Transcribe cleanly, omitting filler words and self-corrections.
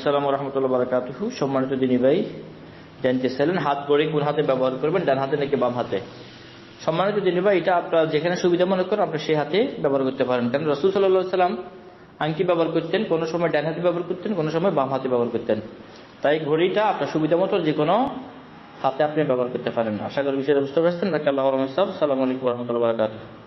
আসসালামু রাহমাতুল্লাহি ওয়া বারাকাতুহু। সম্মানিত দিনী ভাই, জানতেছিলেন হাত ঘড়ি কোন হাতে ব্যবহার করবেন, ডান হাতে নাকি বাম হাতে? সম্মানিত দিনী ভাই, এটা আপনার যেখানে সুবিধা মনে করেন আপনি সেই হাতে ব্যবহার করতে পারেন। কারণ রাসূল সাল্লাল্লাহু আলাইহি সাল্লাম আংটি ব্যবহার করতেন, কোনো সময় ডান হাতে ব্যবহার করতেন, কোনো সময় বাম হাতে ব্যবহার করতেন। তাই ঘড়িটা আপনার সুবিধা মতো যে কোনো হাতে আপনি ব্যবহার করতে পারেন। আশা করি বিষয়টা বুঝতে পারছেন। আল্লাহু আকবার। আসসালামু আলাইকুম ওয়া রাহমাতুল্লাহি ওয়া বারাকাতুহু।